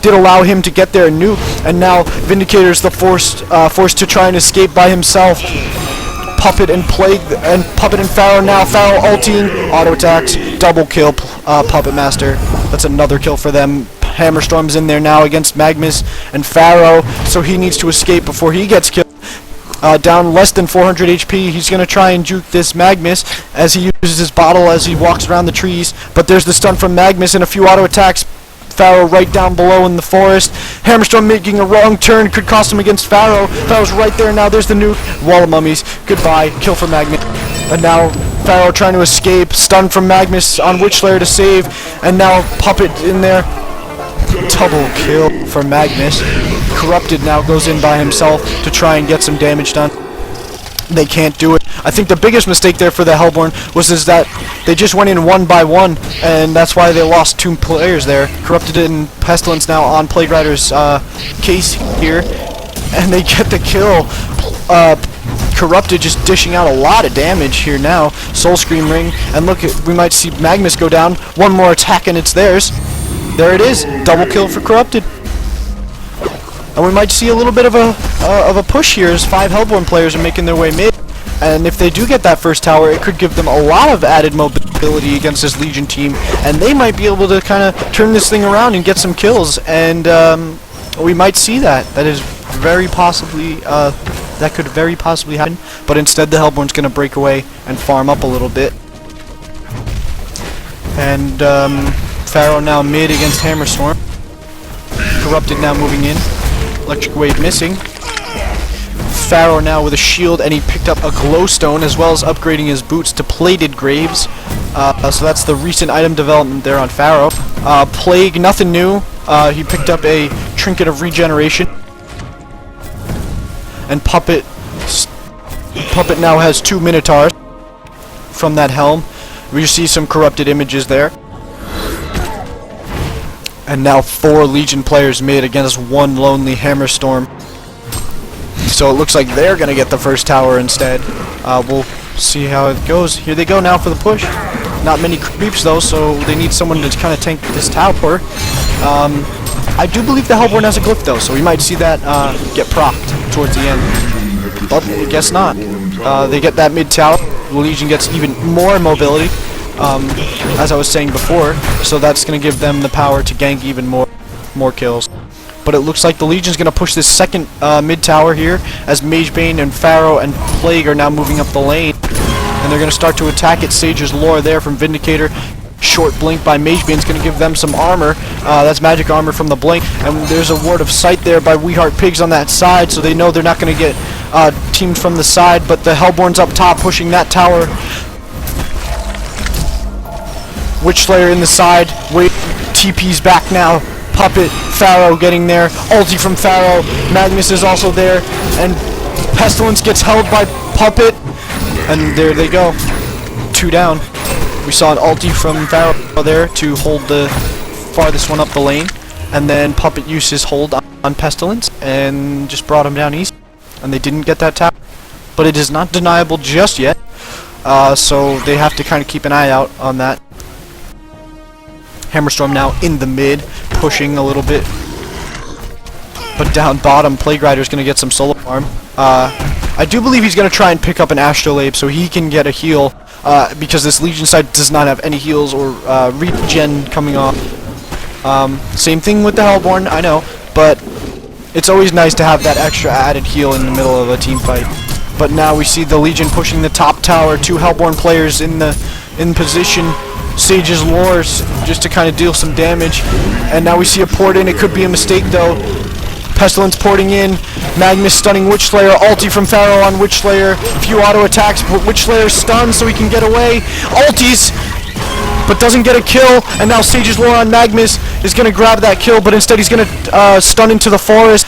did allow him to get there and nuke, and now Vindicator's the forced to try and escape by himself. Puppet and Plague and Puppet and Pharaoh now. Pharaoh ulting, auto attacks, double kill Puppet Master. That's another kill for them. Hammerstorm's in there now against Magnus and Pharaoh, so he needs to escape before he gets killed. Down less than 400 HP, he's going to try and juke this Magnus as he uses his bottle as he walks around the trees, but there's the stun from Magnus and a few auto attacks. Pharaoh right down below in the forest. Hammerstorm making a wrong turn could cost him against Pharaoh. Pharaoh's right there now. There's the nuke. Wall of mummies. Goodbye. Kill for Magnus. And now Pharaoh trying to escape. Stun from Magnus on Witchlayer to save. And now Puppet in there. Double kill for Magnus. Corrupted now goes in by himself to try and get some damage done. They can't do it. I think the biggest mistake there for the Hellborn was that they just went in one by one, and that's why they lost 2 players there. Corrupted and Pestilence now on Plague Rider's case here, and they get the kill. Corrupted just dishing out a lot of damage here now. Soul Scream Ring, and look, we might see Magnus go down. One more attack and it's theirs. There it is. Double kill for Corrupted. And we might see a little bit of a push here as 5 Hellborn players are making their way mid. And if they do get that first tower, it could give them a lot of added mobility against this Legion team. And they might be able to kind of turn this thing around and get some kills. And we might see that. That is very possibly, that could very possibly happen. But instead the Hellborn's going to break away and farm up a little bit. And Pharaoh now mid against Hammerstorm. Corrupted now moving in. Electric Wave missing. Pharaoh now with a shield, and he picked up a glowstone as well as upgrading his boots to plated graves. So that's the recent item development there on Pharaoh. Plague, nothing new. He picked up a trinket of regeneration. And Puppet now has 2 Minotaurs from that helm. We see some corrupted images there. And now 4 Legion players mid against 1 lonely Hammerstorm. So it looks like they're going to get the first tower instead. We'll see how it goes. Here they go now for the push. Not many creeps though, so they need someone to kind of tank this tower. I do believe the Hellborn has a glyph though, so we might see that get procced towards the end. But I guess not. They get that mid tower. The Legion gets even more mobility. As I was saying before, so that's going to give them the power to gank even more kills. But it looks like the Legion's going to push this second mid tower here, as Magebane and Pharaoh and Plague are now moving up the lane. And they're going to start to attack it. Sage's Lore there from Vindicator. Short blink by Magebane's going to give them some armor. That's magic armor from the blink. And there's a Ward of Sight there by WeHeartPigs on that side, so they know they're not going to get teamed from the side. But the Hellborn's up top pushing that tower. Witchlayer in the side. Wait, TP's back now. Puppet, Pharaoh getting there. Ulti from Pharaoh. Magnus is also there. And Pestilence gets held by Puppet. And there they go. 2 down. We saw an ulti from Pharaoh there to hold the farthest one up the lane. And then Puppet used his hold on Pestilence and just brought him down easy. And they didn't get that tower. But it is not deniable just yet. So they have to kind of keep an eye out on that. Hammerstorm now in the mid, pushing a little bit. But down bottom, Plague Rider's going to get some solo farm. I do believe he's going to try and pick up an Astrolabe so he can get a heal, because this Legion side does not have any heals or regen coming off. Same thing with the Hellborn, I know, but it's always nice to have that extra added heal in the middle of a team fight. But now we see the Legion pushing the top tower, 2 Hellborn players in position. Sage's Lores just to kind of deal some damage. And now we see a port in. It could be a mistake though. Pestilence porting in. Magnus stunning Witchlayer. Ulti from Pharaoh on Witchlayer. Few auto attacks, but Witchlayer stunned so he can get away. Ultis, but doesn't get a kill. And now Sage's Lore on Magnus is going to grab that kill, but instead he's going to stun into the forest.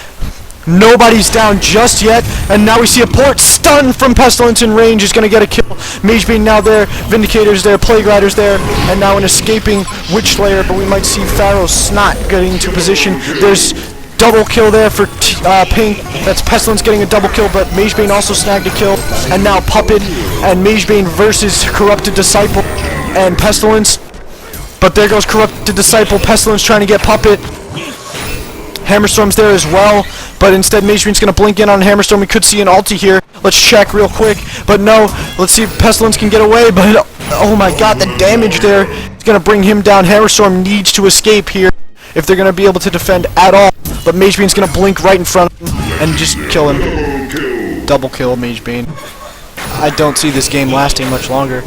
Nobody's down just yet, and now we see a port stun from Pestilence in range is going to get a kill. Magebane now there, Vindicator's there, Plague Rider's there, and now an escaping Witchlayer, but we might see Pharaoh's Snot getting into position. There's double kill there for Pink. That's Pestilence getting a double kill, but Magebane also snagged a kill. And now Puppet and Magebane versus Corrupted Disciple and Pestilence. But there goes Corrupted Disciple, Pestilence trying to get Puppet. Hammerstorm's there as well, but instead MageBane's going to blink in on Hammerstorm. We could see an ulti here. Let's check real quick, but no. Let's see if Pestilence can get away, but oh my god, the damage there is going to bring him down. Hammerstorm needs to escape here if they're going to be able to defend at all, but MageBane's going to blink right in front of him and just kill him. Double kill MageBane. I don't see this game lasting much longer,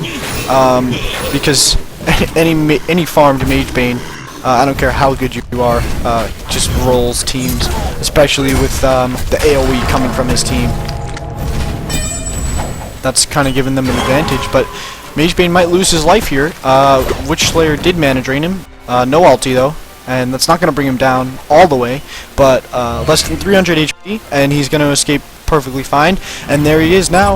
because any farmed MageBane, I don't care how good you are, just rolls teams, especially with the AoE coming from his team. That's kind of giving them an advantage, but MageBane might lose his life here. Witchslayer did mana drain him, no ulti though, and that's not going to bring him down all the way, but less than 300 HP, and he's going to escape perfectly fine. And there he is now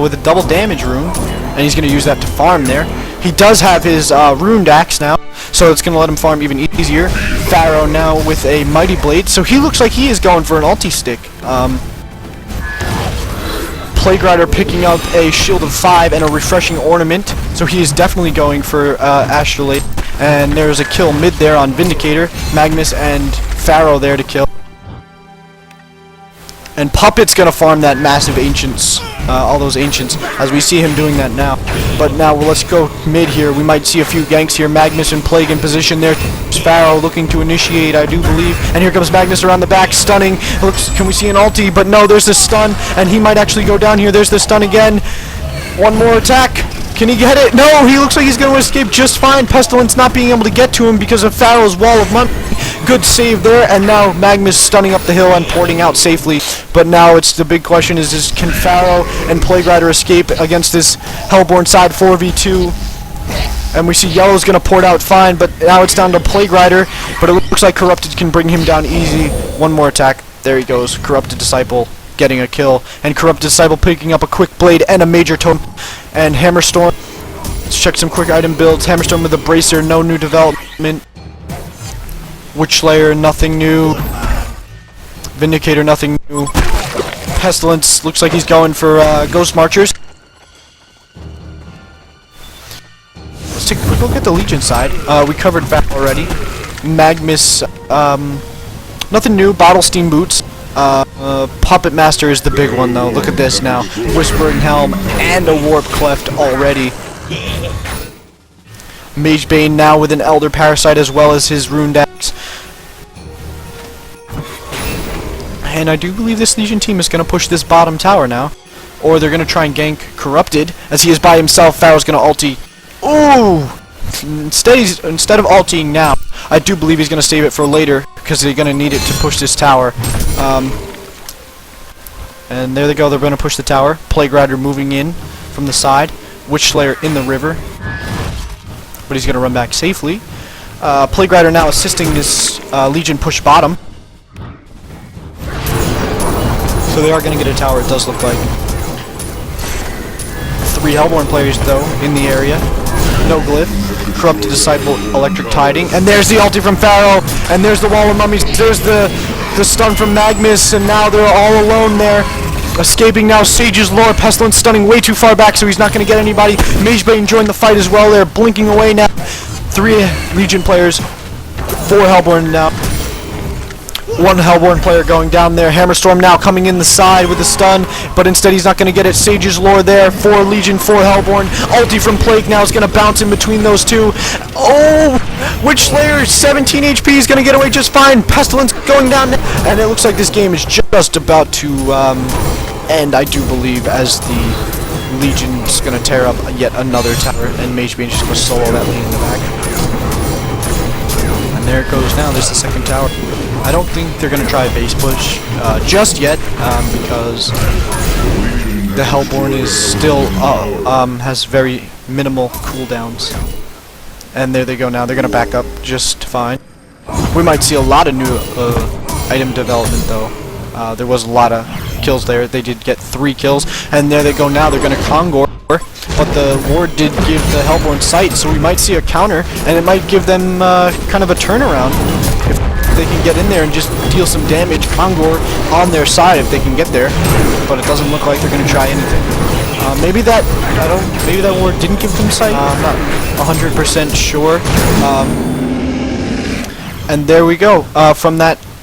with a double damage rune, and he's going to use that to farm there. He does have his runed axe now, so it's going to let him farm even easier. Pharaoh now with a mighty blade, so he looks like he is going for an ulti stick. Plague Rider picking up a shield of 5 and a refreshing ornament, so he is definitely going for Astrolabe. And there's a kill mid there on Vindicator. Magnus and Pharaoh there to kill. And Puppet's gonna farm that massive Ancients, all those Ancients, as we see him doing that now. But now let's go mid here. We might see a few ganks here. Magnus and Plague in position there. Pharaoh looking to initiate, I do believe. And here comes Magnus around the back, stunning. Looks, can we see an ulti? But no, there's the stun, and he might actually go down here. There's the stun again. One more attack. Can he get it? No, he looks like he's going to escape just fine. Pestilence not being able to get to him because of Pharaoh's wall of money. Good save there, and now Magnus stunning up the hill and porting out safely. But now it's the big question is can Pharaoh and Plague Rider escape against this Hellborn side 4v2? And we see Yellow's going to port out fine, but now it's down to Plague Rider. But it looks like Corrupted can bring him down easy. One more attack. There he goes. Corrupted Disciple getting a kill. And Corrupted Disciple picking up a quick blade and a major totem. And Hammerstorm. Let's check some quick item builds. Hammerstorm with a bracer, no new development. Witchslayer, nothing new. Vindicator, nothing new. Pestilence, looks like he's going for Ghost Marchers. Let's take a quick look at the Legion side. We covered that already. Magnus, nothing new. Bottle Steam Boots. Puppet Master is the big one though. Look at this now. Whispering Helm and a Warp Cleft already. Magebane now with an Elder Parasite as well as his Runed Axe. And I do believe this Legion team is going to push this bottom tower now. Or they're going to try and gank Corrupted as he is by himself. Pharaoh's going to ulti. Ooh! Instead of ulting now, I do believe he's going to save it for later because they're going to need it to push this tower. And there they go. They're going to push the tower. Plague Rider moving in from the side. Witchslayer in the river. But he's going to run back safely. Plague Rider now assisting this Legion push bottom. So they are going to get a tower, it does look like. 3 Hellborn players, though, in the area. No glyph. Corrupted Disciple, Electric Tiding. And there's the ulti from Pharaoh. And there's the Wall of Mummies. There's the stun from Magnus. And now they're all alone there. Escaping now, Sage's Lore. Pestilence stunning way too far back, so he's not going to get anybody. Magebane joined the fight as well. They're blinking away now. 3 Legion players. 4 Hellborn now. 1 Hellborn player going down there. Hammerstorm now coming in the side with a stun, but instead he's not going to get it. Sage's Lore there. 4 Legion, 4 Hellborn. Ulti from Plague now is going to bounce in between those 2. Oh! Witchslayer, 17 HP, is going to get away just fine. Pestilence going down, and it looks like this game is just about to end, I do believe, as the Legion's going to tear up yet another tower, and Magebane's just going to solo that lane in the back. And there it goes now. There's the second tower. I don't think they're going to try a base push just yet, because the Hellborn is still has very minimal cooldowns. And there they go now. They're going to back up just fine. We might see a lot of new item development though. There was a lot of kills there. They did get 3 kills, and there they go now. They're going to Kongor, but the ward did give the Hellborn sight, so we might see a counter, and it might give them kind of a turnaround if they can get in there and just deal some damage. Kongor on their side if they can get there, but it doesn't look like they're going to try anything. Maybe that ward didn't give them sight. I'm not 100% sure. And there we go. From that